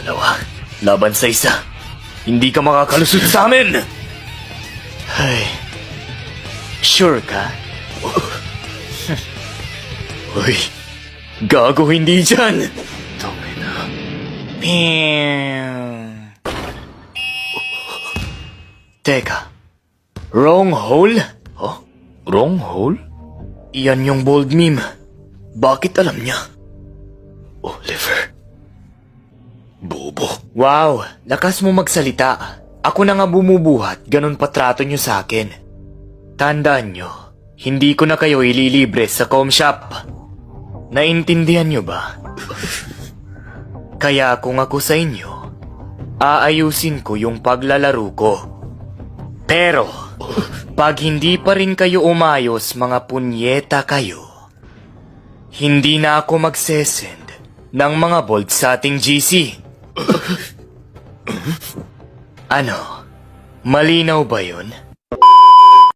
Dalawa, laban sa isa. Hindi ka makakalusot sa amin! Ay, sure ka? Uy, gago hindi dyan! Tangina. Teka, wrong hole? Oh, wrong hole? Iyan yung bold meme. Bakit alam niya? Oliver. Bobo. Wow, lakas mo magsalita. Ako na nga bumubuhat, ganun patrato niyo sa akin. Tandaan niyo, hindi ko na kayo ililibre sa com shop. Naintindihan niyo ba? Kaya kung ako sa inyo, aayusin ko yung paglalaro ko. Pero, pag hindi pa rin kayo umayos, mga punyeta kayo, hindi na ako magsesend ng mga bolt sa ating GC. Ano? Malinaw ba yun?